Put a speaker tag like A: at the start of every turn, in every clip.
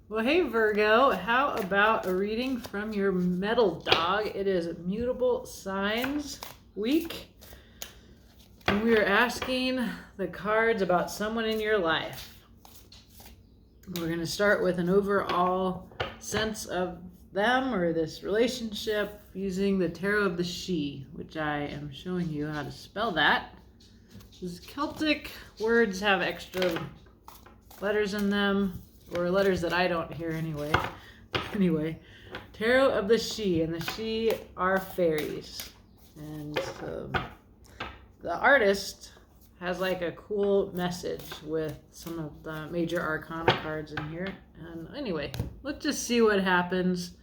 A: Well, hey Virgo, how about a reading from your metal dog? It is Mutable Signs Week, and we are asking the cards about someone in your life. We're going to start with an overall sense of them or this relationship using the Tarot of the She, which I am showing you how to spell that. These Celtic words have extra letters in them, or letters that I don't hear anyway. Anyway, Tarot of the She, and the She are fairies. And the artist has like a cool message with some of the major arcana cards in here. And anyway, let's just see what happens.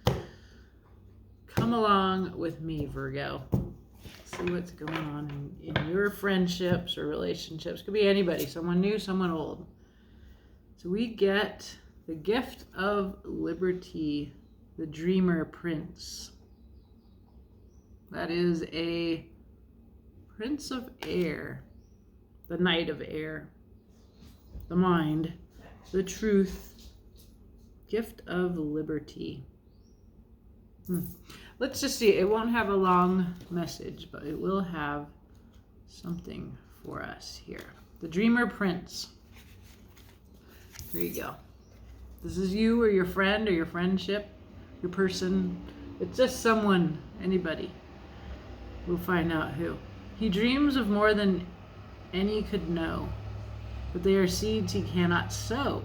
A: Come along with me, Virgo. See what's going on in your friendships or relationships. Could be anybody, someone new, someone old. So we get the gift of liberty, the Dreamer Prince. That is a Prince of Air, the Knight of Air, the mind, the truth, gift of liberty. Let's just see. It won't have a long message, but it will have something for us here. The Dreamer Prince. Here you go. This is you or your friend or your friendship, your person. It's just someone, anybody. We'll find out who. He dreams of more than any could know, but they are seeds he cannot sow.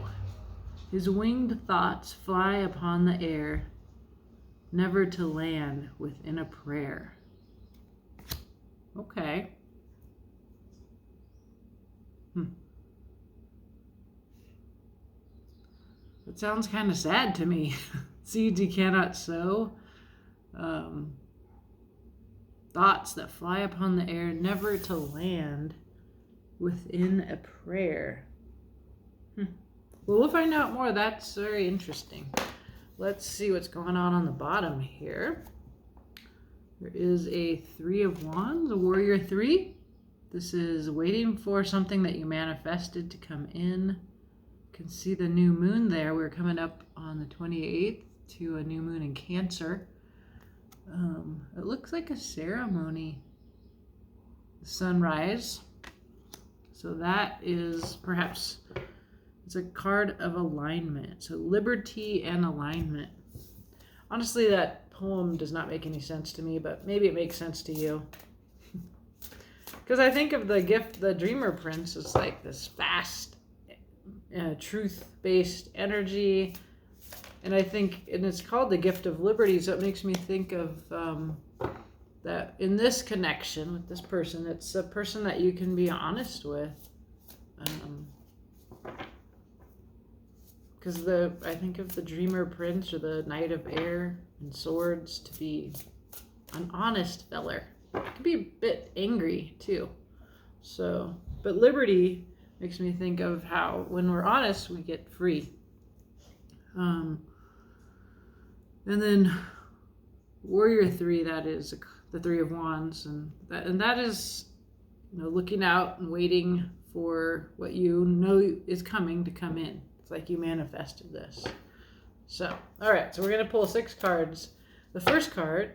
A: His winged thoughts fly upon the air, never to land within a prayer. Okay. It sounds kind of sad to me. Seeds he cannot sow. Thoughts that fly upon the air, never to land within a prayer. Well, we'll find out more. That's very interesting. Let's see what's going on the bottom here. There is a Three of Wands, a Warrior 3. This is waiting for something that you manifested to come in. You can see the new moon there. We're coming up on the 28th to a new moon in Cancer. It looks like a ceremony. Sunrise. So that is perhaps, it's a card of alignment. So liberty and alignment. Honestly, that poem does not make any sense to me, but maybe it makes sense to you. Because I think of the gift, the Dreamer Prince, is like this fast, truth-based energy. And I think, and it's called the gift of liberty, so it makes me think of that in this connection with this person, it's a person that you can be honest with. Because I think of the Dreamer Prince or the Knight of Air and Swords to be an honest feller. It could be a bit angry too. So, but liberty makes me think of how when we're honest, we get free. And then Warrior 3, that is the Three of Wands, and that is, looking out and waiting for what you know is coming to come in. It's like you manifested this. So, all right, so we're going to pull 6 cards. The first card,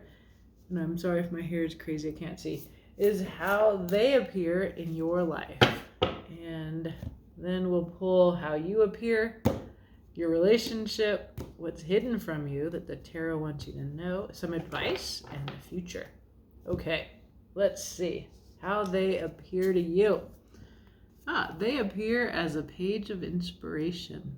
A: and I'm sorry if my hair is crazy, I can't see, is how they appear in your life. And then we'll pull how you appear, your relationship, what's hidden from you that the tarot wants you to know, some advice, and the future. Okay, let's see how they appear to you. They appear as a page of inspiration.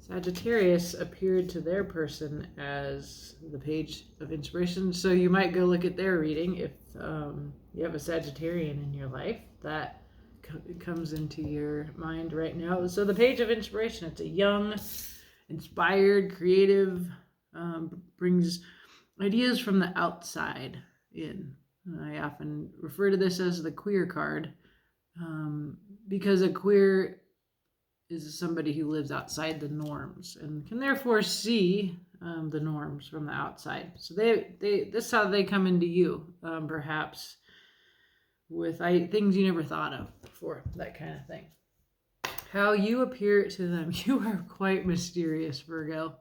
A: Sagittarius appeared to their person as the page of inspiration. So you might go look at their reading if you have a Sagittarian in your life. That comes into your mind right now. So the page of inspiration, it's a young, inspired, creative, brings ideas from the outside in. I often refer to this as the queer card, because a queer is somebody who lives outside the norms and can therefore see the norms from the outside. So this is how they come into you, perhaps with things you never thought of before, that kind of thing. how you appear to them. You are quite mysterious, Virgo.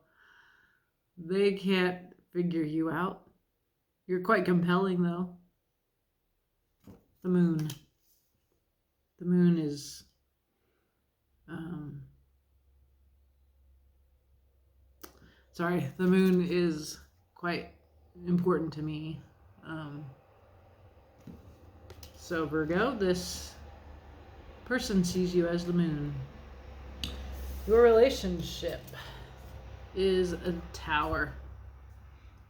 A: They can't figure you out. You're quite compelling, though. The moon. The moon is the moon is quite important to me. So Virgo, this person sees you as the moon. Your relationship is a tower.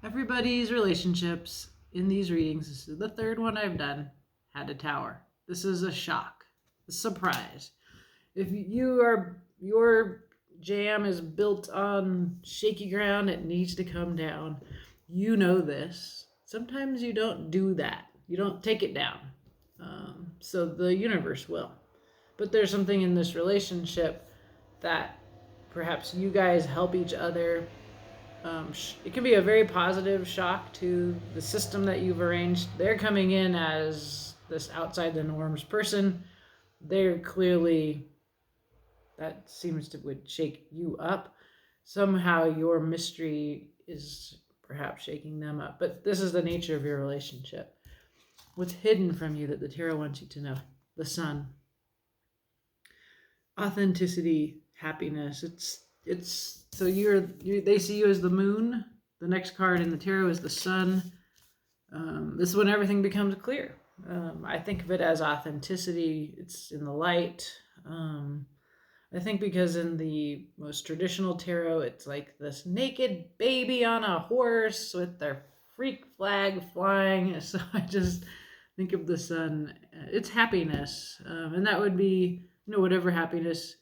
A: Everybody's relationships in these readings, this is the third one I've done, had a tower. This is a shock, a surprise. If your jam is built on shaky ground, it needs to come down. You know this. Sometimes you don't do that. You don't take it down. So the universe will. But there's something in this relationship that perhaps you guys help each other. It can be a very positive shock to the system that you've arranged. They're coming in as this outside the norms person. They're clearly, that seems to would shake you up. Somehow your mystery is perhaps shaking them up. But this is the nature of your relationship. What's hidden from you that the tarot wants you to know? The sun. Authenticity, happiness. It's so they see you as the moon. The next card in the tarot is the sun. This is when everything becomes clear. I think of it as authenticity. It's in the light. I think because in the most traditional tarot, it's like this naked baby on a horse with their freak flag flying. So I just think of the sun. It's happiness. And that would be, whatever happiness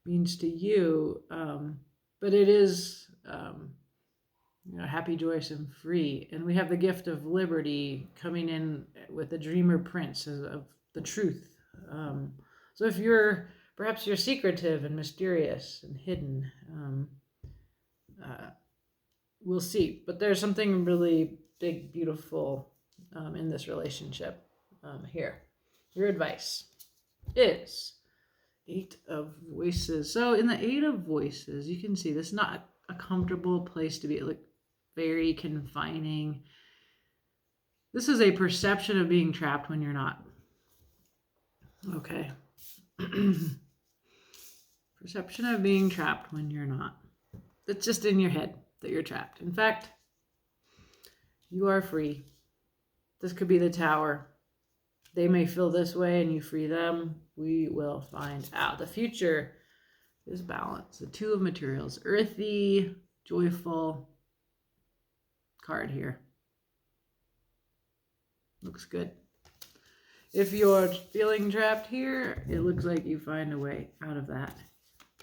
A: means to you. But it is, happy, joyous, and free. And we have the gift of liberty coming in with the dreamer prince of the truth. So if perhaps you're secretive and mysterious and hidden, we'll see. But there's something really big, beautiful in this relationship here. Your advice is 8 of Voices. So in the 8 of Voices, you can see this is not a comfortable place to be. It looked very confining. This is a perception of being trapped when you're not. Okay. Perception of being trapped when you're not. It's just in your head that you're trapped. In fact, you are free. This could be the tower. They may feel this way and you free them. We will find out. The future is balance. The 2 of Materials. Earthy, joyful card here. Looks good. If you're feeling trapped here, it looks like you find a way out of that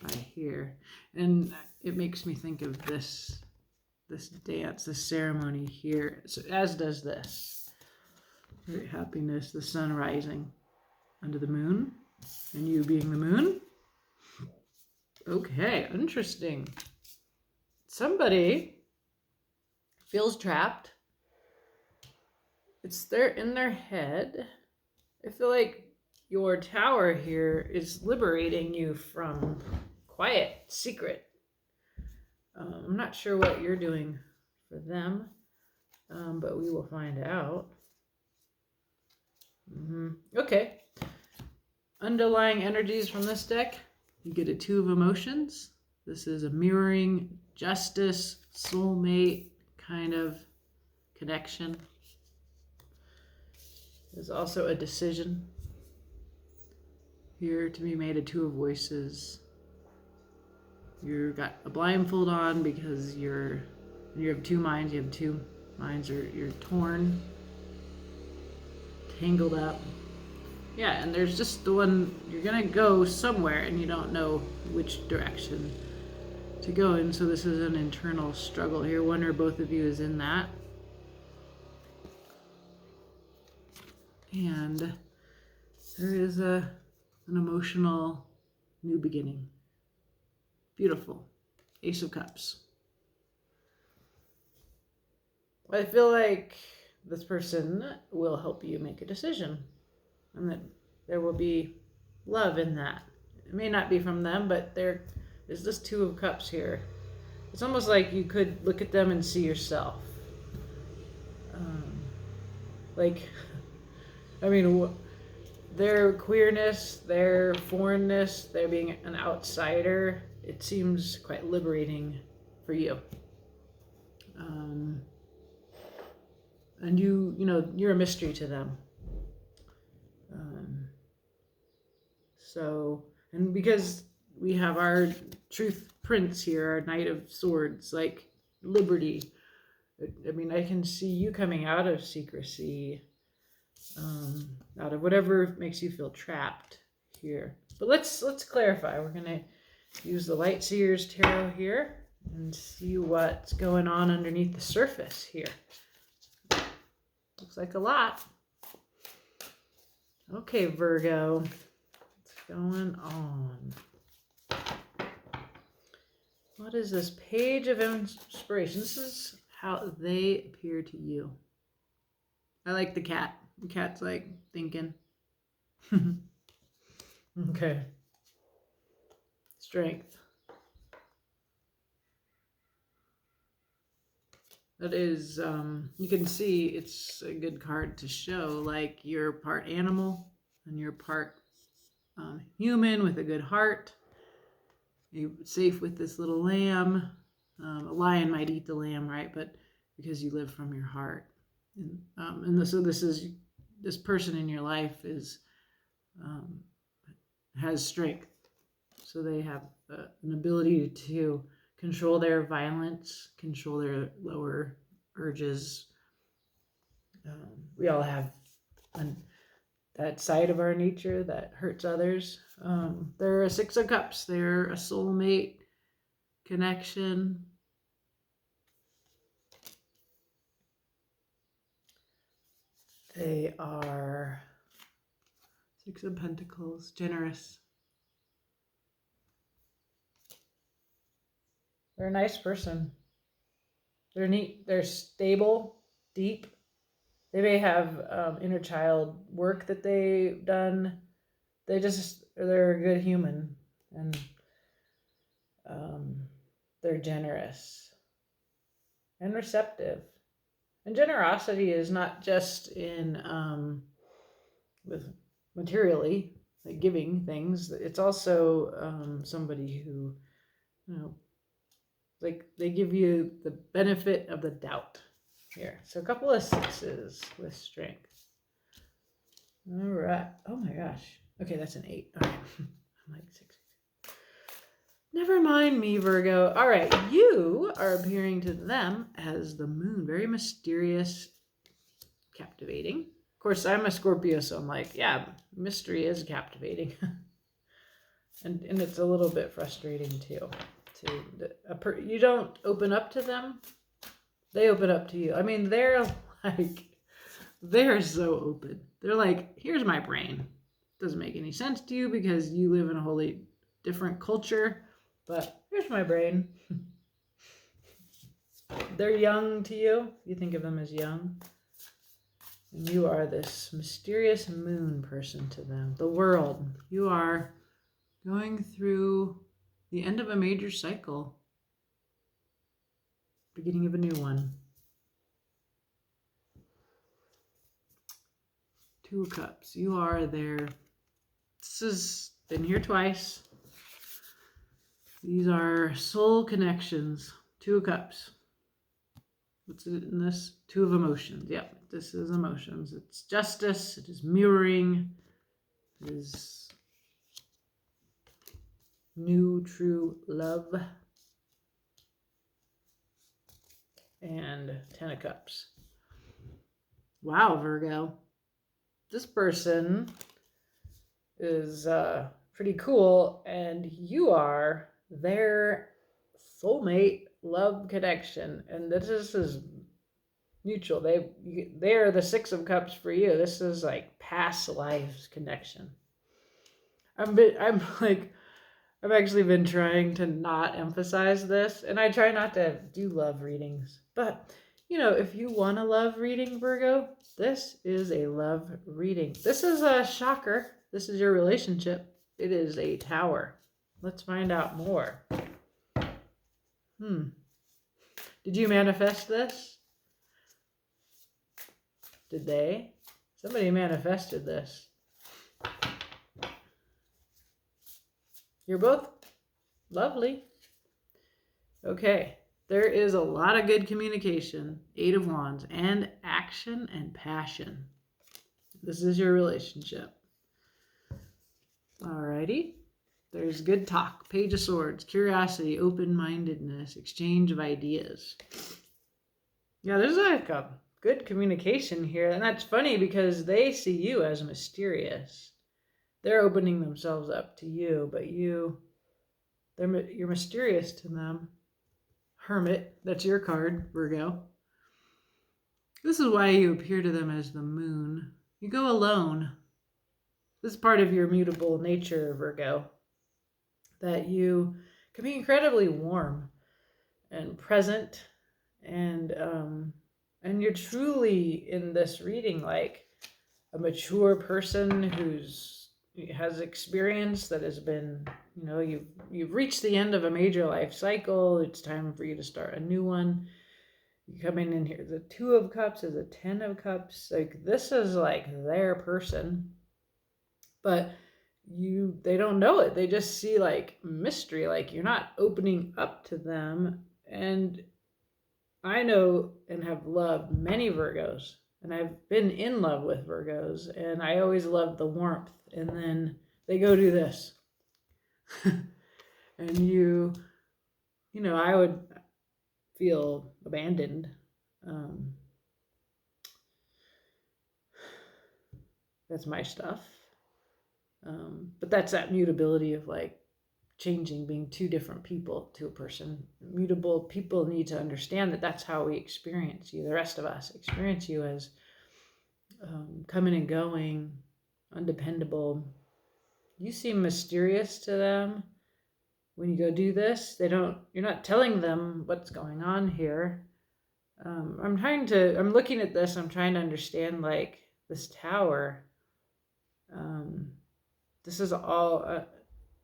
A: by here. And it makes me think of this dance, this ceremony here, so, as does this. Great happiness, the sun rising under the moon, and you being the moon. Okay, interesting. Somebody feels trapped. It's there in their head. I feel like your tower here is liberating you from quiet, secret. I'm not sure what you're doing for them, but we will find out. Okay. Underlying energies from this deck. You get a 2 of Emotions. This is a mirroring, justice, soulmate kind of connection. There's also a decision here to be made, a 2 of Voices. You got a blindfold on because you have 2 minds. You have 2 minds, or you're torn, tangled up. Yeah, and there's just the one, you're gonna go somewhere and you don't know which direction to go in. So this is an internal struggle here. One or both of you is in that. And there is an emotional new beginning. Beautiful. Ace of Cups. I feel like this person will help you make a decision, and that there will be love in that. It may not be from them, but there is this Two of Cups here. It's almost like you could look at them and see yourself. Like, I mean, their queerness, their foreignness, their being an outsider, it seems quite liberating for you. And you're a mystery to them. And because we have our truth prince here, our Knight of Swords, like liberty. I mean, I can see you coming out of secrecy, out of whatever makes you feel trapped here. But let's clarify. We're gonna use the Light Seers Tarot here and see what's going on underneath the surface here. Looks like a lot. Okay, Virgo, what's going on? What is this? Page of Inspiration. This is how they appear to you. I like the cat. The cat's like thinking. Okay. Strength. That is, you can see it's a good card to show, like you're part animal and you're part human with a good heart. You're safe with this little lamb. A lion might eat the lamb, right? But because you live from your heart. So this person in your life has strength. So they have an ability to control their violence, control their lower urges. We all have that side of our nature that hurts others. They're a Six of Cups. They're a soulmate connection. They are Six of Pentacles, generous. They're a nice person. They're neat. They're stable, deep. They may have inner child work that they've done. They're a good human, and they're generous and receptive. And generosity is not just in with materially, like giving things. It's also somebody who, like they give you the benefit of the doubt here. So a couple of sixes with strength. All right. Oh my gosh. Okay, that's an 8. All right. I'm like 6. Never mind me, Virgo. All right. You are appearing to them as the moon. Very mysterious, captivating. Of course, I'm a Scorpio, so I'm like, yeah, mystery is captivating. and it's a little bit frustrating too. You don't open up to them, they open up to you. I mean, they're so open. They're like, here's my brain. Doesn't make any sense to you because you live in a wholly different culture, but here's my brain. They're young to you. You think of them as young. And you are this mysterious moon person to them. The world. You are going through the end of a major cycle. Beginning of a new one. Two of Cups. You are there. This has been here twice. These are soul connections. Two of Cups. What's it in this? Two of Emotions. Yep, this is emotions. It's justice. It is mirroring. It is new, true love. And 10 of Cups. Wow, Virgo. This person is pretty cool, and you are their soulmate love connection. And this is mutual. They are the Six of Cups for you. This is like past lives connection. I've actually been trying to not emphasize this, and I try not to do love readings. But, if you want a love reading, Virgo, this is a love reading. This is a shocker. This is your relationship. It is a tower. Let's find out more. Did you manifest this? Did they? Somebody manifested this. You're both lovely. Okay. There is a lot of good communication. 8 of Wands. And action and passion. This is your relationship. Alrighty. There's good talk. Page of Swords. Curiosity. Open-mindedness. Exchange of ideas. Yeah, there's like a good communication here. And that's funny because they see you as mysterious. They're opening themselves up to you, but you're mysterious to them. Hermit, that's your card, Virgo. This is why you appear to them as the moon. You go alone. This is part of your mutable nature, Virgo. That you can be incredibly warm and present, and you're truly in this reading like a mature person who's has experience that has been, you've reached the end of a major life cycle. It's time for you to start a new one. You come in here, the 2 of Cups is a 10 of Cups. Like, this is like their person, but they don't know it. They just see like mystery, like you're not opening up to them. And I know and have loved many Virgos, and I've been in love with Virgos, and I always loved the warmth. And then they go do this. And I would feel abandoned. That's my stuff. But that's that mutability of like changing, being 2 different people to a person. Mutable people need to understand that that's how we experience you. The rest of us experience you as coming and going, undependable. You seem mysterious to them when you go do this. You're not telling them what's going on here. I'm looking at this, I'm trying to understand like this tower. This is all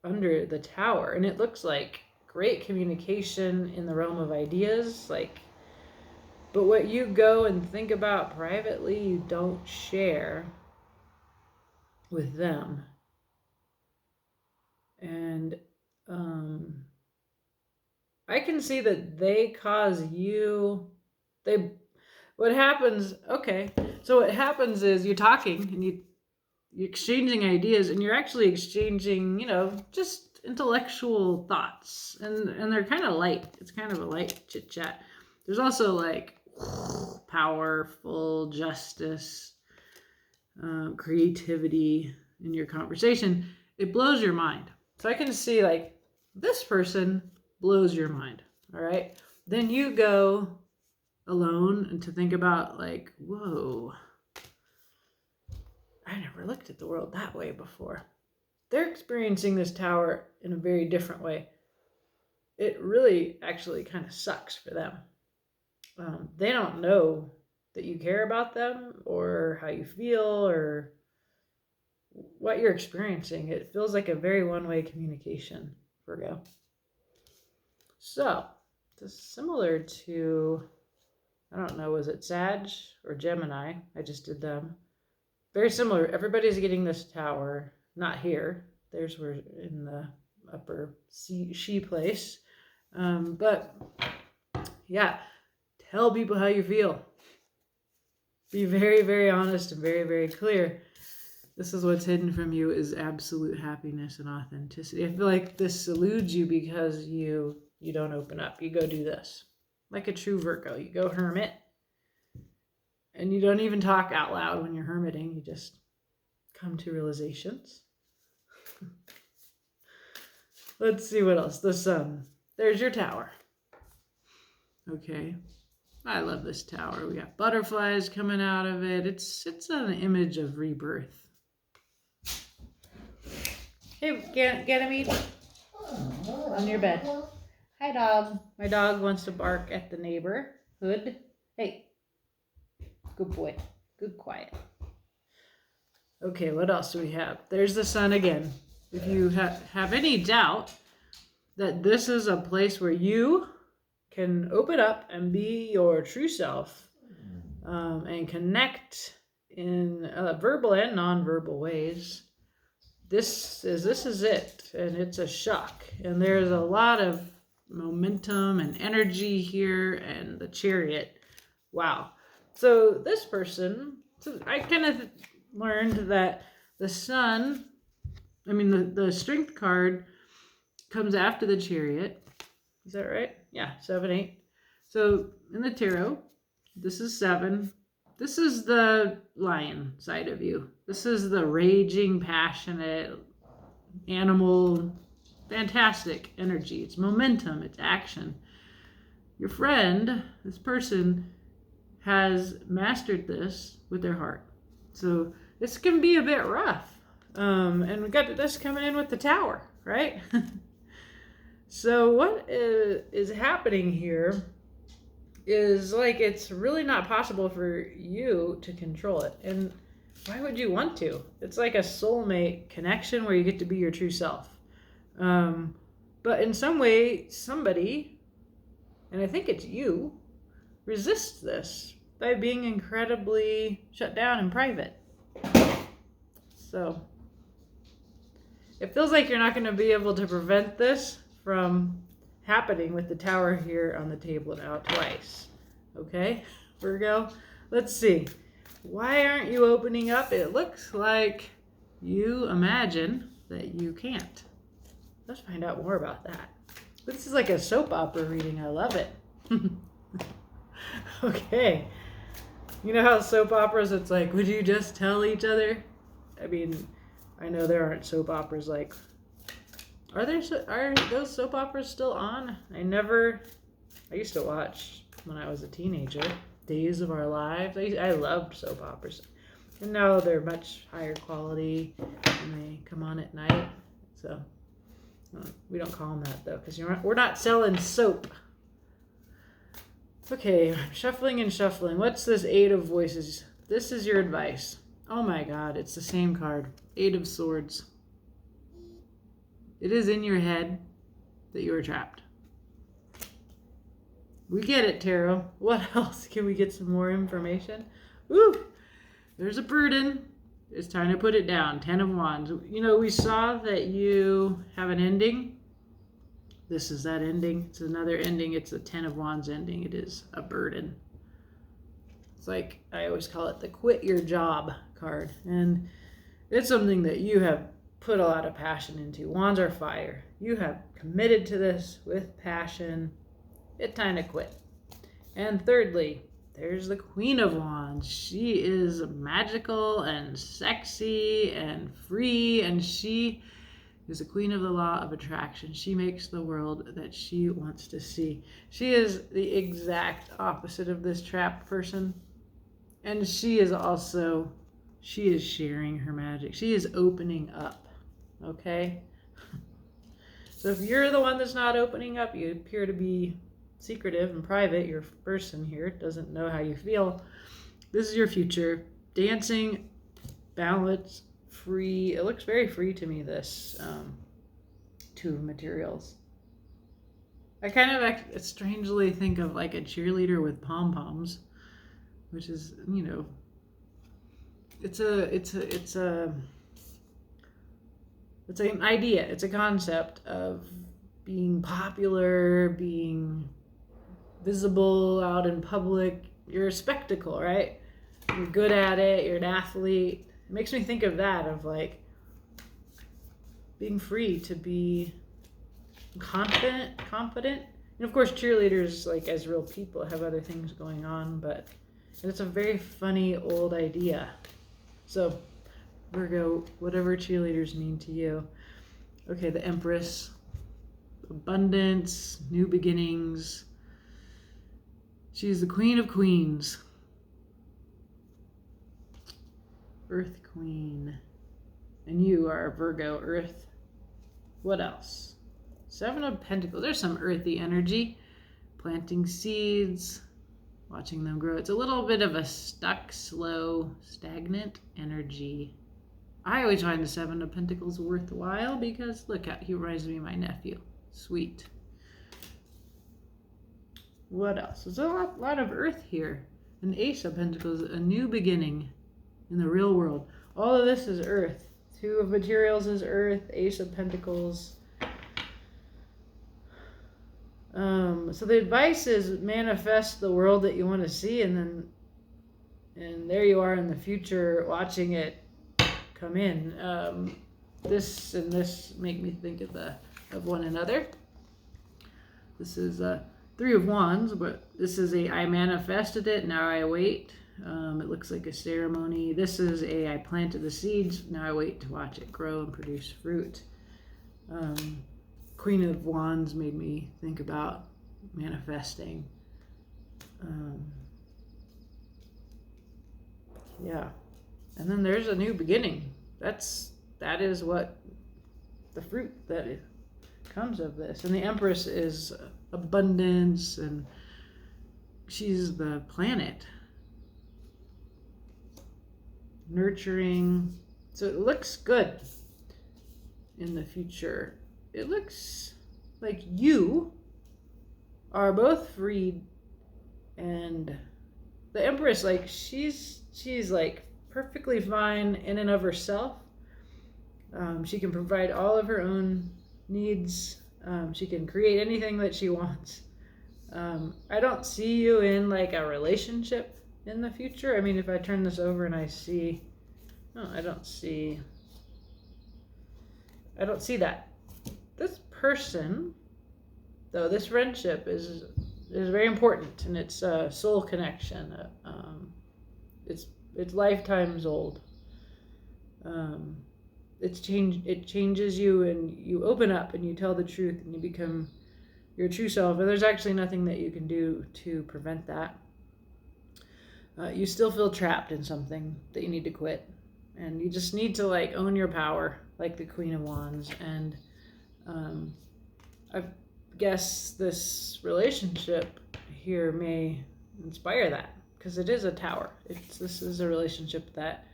A: under the tower, and it looks like great communication in the realm of ideas, but what you go and think about privately, you don't share with them. And I can see that they cause you, what happens is you're talking and you're exchanging ideas, and you're actually exchanging, just intellectual thoughts, and they're kind of light. It's kind of a light chit chat. There's also like powerful justice, creativity in your conversation. It blows your mind. So I can see like this person blows your mind. All right. Then you go alone and to think about like, whoa, I never looked at the world that way before. They're experiencing this tower in a very different way. It really actually kind of sucks for them. They don't know that you care about them or how you feel or what you're experiencing. It feels like a very one-way communication, Virgo. So, it's similar to, I don't know, was it Sag or Gemini? I just did them. Very similar. Everybody's getting this tower. Not here. Theirs were in the upper she place. But yeah, tell people how you feel. Be very, very honest and very, very clear. This is what's hidden from you is absolute happiness and authenticity. I feel like this eludes you because you don't open up. You go do this. Like a true Virgo. You go hermit. And you don't even talk out loud when you're hermiting. You just come to realizations. Let's see what else. The sun. There's your tower. Okay. I love this tower. We got butterflies coming out of it. It's an image of rebirth. Hey, Ganymede. On your bed. Hi, dog. My dog wants to bark at the neighborhood. Hey. Good boy. Good quiet. Okay, what else do we have? There's the sun again. if you have any doubt that this is a place where you can open up and be your true self, and connect in verbal and nonverbal ways, this is it, and it's a shock. And there's a lot of momentum and energy here, and the Chariot. Wow. So this person, so I kind of learned that the Sun, the Strength card comes after the Chariot. Is that right? Yeah, 7, 8. So in the tarot, this is 7. This is the lion side of you. This is the raging, passionate, animal, fantastic energy. It's momentum, it's action. Your friend, this person, has mastered this with their heart. So this can be a bit rough. And we got this coming in with the Tower, right? So what is happening here is like it's really not possible for you to control it. And why would you want to? It's like a soulmate connection where you get to be your true self. But in some way, somebody, and I think it's you, resists this by being incredibly shut down and private. So it feels like you're not going to be able to prevent this from happening with the Tower here on the table now twice. Okay, Virgo? Let's see. Why aren't you opening up? It looks like you imagine that you can't. Let's find out more about that. This is like a soap opera reading. I love it. Okay. You know how soap operas, it's like, would you just tell each other? I mean, I know there aren't soap operas like... Are those soap operas still on? I used to watch when I was a teenager, Days of Our Lives. I loved soap operas. And now they're much higher quality and they come on at night. So we don't call them that though, because we're not selling soap. Okay, I'm shuffling and shuffling. What's this 8 of Voices? This is your advice. Oh my God, it's the same card. 8 of Swords. It is in your head that you are trapped. We get it, Tarot. What else? Can we get some more information? Woo! There's a burden. It's time to put it down. 10 of Wands. You know, we saw that you have an ending. This is that ending. It's another ending. It's a 10 of Wands ending. It is a burden. It's like, I always call it the quit your job card. And it's something that you have put a lot of passion into. Wands are fire. You have committed to this with passion. It's time to quit. And thirdly, there's the Queen of Wands. She is magical and sexy and free, and she is the queen of the law of attraction. She makes the world that she wants to see. She is the exact opposite of this trapped person. And she is sharing her magic. She is opening up. Okay? So if you're the one that's not opening up, you appear to be secretive and private. Your person here doesn't know how you feel. This is your future. Dancing, balance, free. It looks very free to me, this 2 of Materials. I kind of strangely think of like a cheerleader with pom-poms, which is, you know, it's an idea. It's a concept of being popular, being visible out in public. You're a spectacle, right? You're good at it. You're an athlete. It makes me think of that, of like being free to be confident. And of course, cheerleaders, like as real people, have other things going on, but it's a very funny old idea. So Virgo, whatever cheerleaders mean to you. Okay, the Empress. Abundance, new beginnings. She's the Queen of Queens. Earth Queen. And you are Virgo, Earth. What else? 7 of Pentacles. There's some earthy energy. Planting seeds. Watching them grow. It's a little bit of a stuck, slow, stagnant energy. I always find the Seven of Pentacles worthwhile because look, he reminds me of my nephew. Sweet. What else? There's a lot of earth here. An Ace of Pentacles, a new beginning in the real world. All of this is earth. Two of Materials is earth. Ace of Pentacles. So the advice is manifest the world that you want to see, and there you are in the future watching it come in. This and this make me think of one another. This is Three of Wands, but this is I manifested it, now I wait. It looks like a ceremony. This is I planted the seeds, now I wait to watch it grow and produce fruit. Queen of Wands made me think about manifesting. Yeah. And then there's a new beginning. That is what the fruit that it comes of this. And the Empress is abundance, and she's the planet. Nurturing. So it looks good in the future. It looks like you are both freed, and the Empress, like she's like perfectly fine in and of herself. She can provide all of her own needs. She can create anything that she wants. I don't see you in like a relationship in the future. I mean, if I turn this over and I see, I don't see that. This person, though, this friendship is very important, and it's a soul connection. It's lifetimes old. It changes you, and you open up and you tell the truth and you become your true self. And there's actually nothing that you can do to prevent that. You still feel trapped in something that you need to quit, and you just need to like own your power, like the Queen of Wands. And I guess this relationship here may inspire that, because it is a tower. This is a relationship that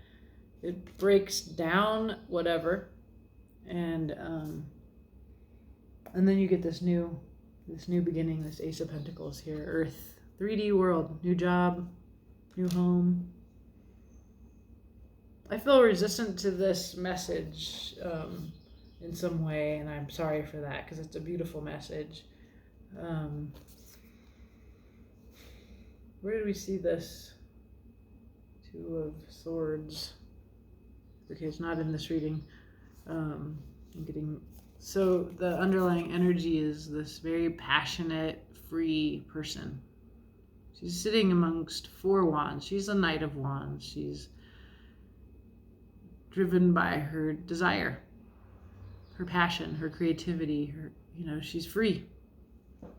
A: it breaks down whatever, and then you get this new beginning, this Ace of Pentacles here, Earth, 3D world, new job, new home. I feel resistant to this message in some way, and I'm sorry for that, because it's a beautiful message. Where did we see this? Two of Swords. Okay, it's not in this reading. So the underlying energy is this very passionate, free person. She's sitting amongst four wands. She's a Knight of Wands. She's driven by her desire, her passion, her creativity, she's free.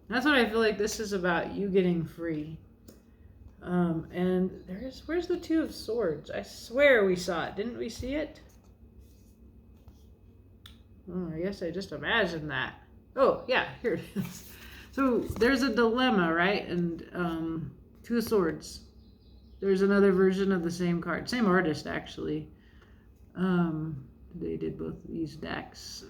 A: That's what I feel like this is about, you getting free. And where's the Two of Swords? I swear we saw it. Didn't we see it? Oh, I guess I just imagined that. Oh, yeah, here it is. So there's a dilemma, right? And Two of Swords. There's another version of the same card. Same artist, actually. They did both of these decks.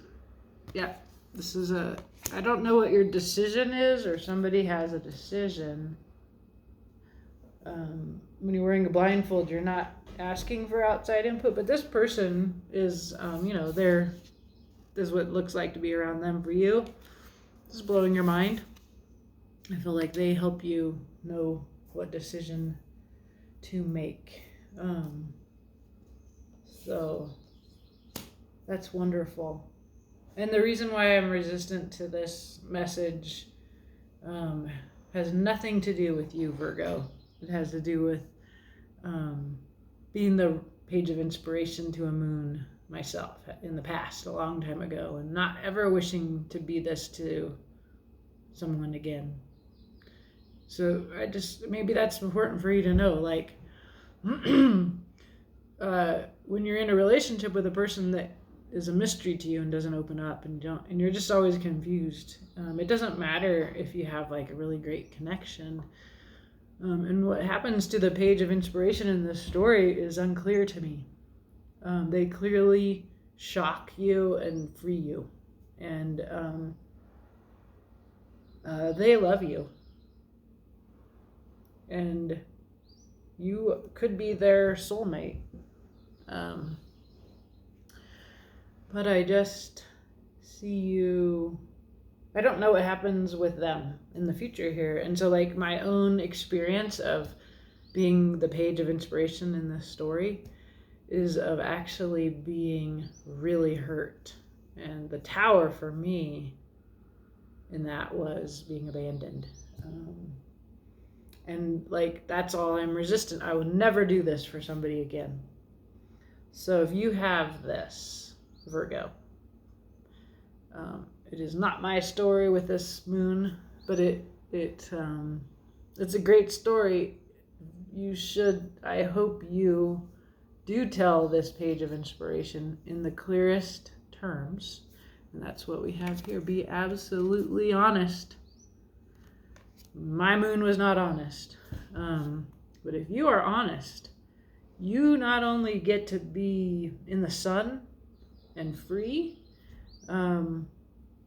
A: Yeah, this is I don't know what your decision is, or somebody has a decision. When you're wearing a blindfold, you're not asking for outside input, but this person is, this is what it looks like to be around them for you. This is blowing your mind. I feel like they help you know what decision to make. So that's wonderful. And the reason why I'm resistant to this message has nothing to do with you, Virgo. It has to do with being the page of inspiration to a moon myself in the past, a long time ago, and not ever wishing to be this to someone again. So maybe that's important for you to know, like, when you're in a relationship with a person that is a mystery to you and doesn't open up, and you're just always confused. It doesn't matter if you have like a really great connection. And what happens to the page of inspiration in this story is unclear to me. They clearly shock you and free you. And they love you. And you could be their soulmate. But I just see you. I don't know what happens with them in the future here. And so, like, my own experience of being the page of inspiration in this story is of actually being really hurt. And the tower for me in that was being abandoned. And like, that's all I'm resistant. I would never do this for somebody again. So if you have this, Virgo, it is not my story with this moon, but it's a great story. I hope you do tell this page of inspiration in the clearest terms. And that's what we have here. Be absolutely honest. My moon was not honest. But if you are honest, you not only get to be in the sun and free,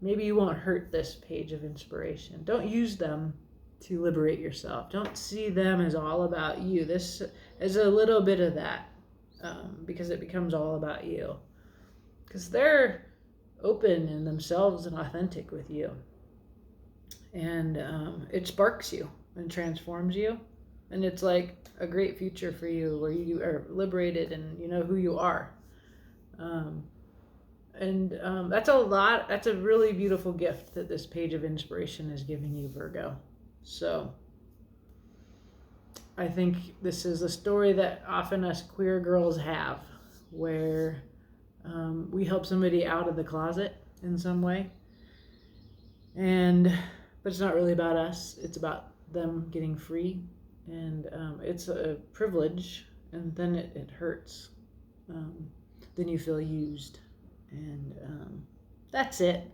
A: maybe you won't hurt this page of inspiration. Don't use them to liberate yourself. Don't see them as all about you. This is a little bit of that, because it becomes all about you. Because they're open in themselves and authentic with you. And it sparks you and transforms you. And it's like a great future for you where you are liberated and you know who you are. That's a really beautiful gift that this page of inspiration is giving you, Virgo. So I think this is a story that often us queer girls have, where we help somebody out of the closet in some way. But it's not really about us. It's about them getting free. And it's a privilege, and then it hurts. Then you feel used. And that's it.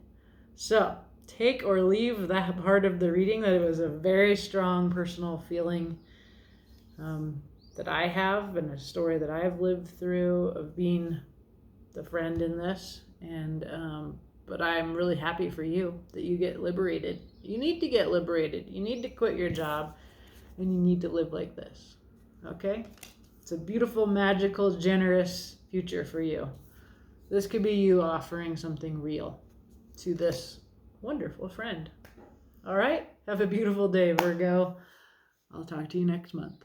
A: So take or leave that part of the reading, that it was a very strong personal feeling that I have, and a story that I've lived through of being the friend in this. But I'm really happy for you that you get liberated. You need to get liberated. You need to quit your job, and you need to live like this. Okay? It's a beautiful, magical, generous future for you. This could be you offering something real to this wonderful friend. All right? Have a beautiful day, Virgo. I'll talk to you next month.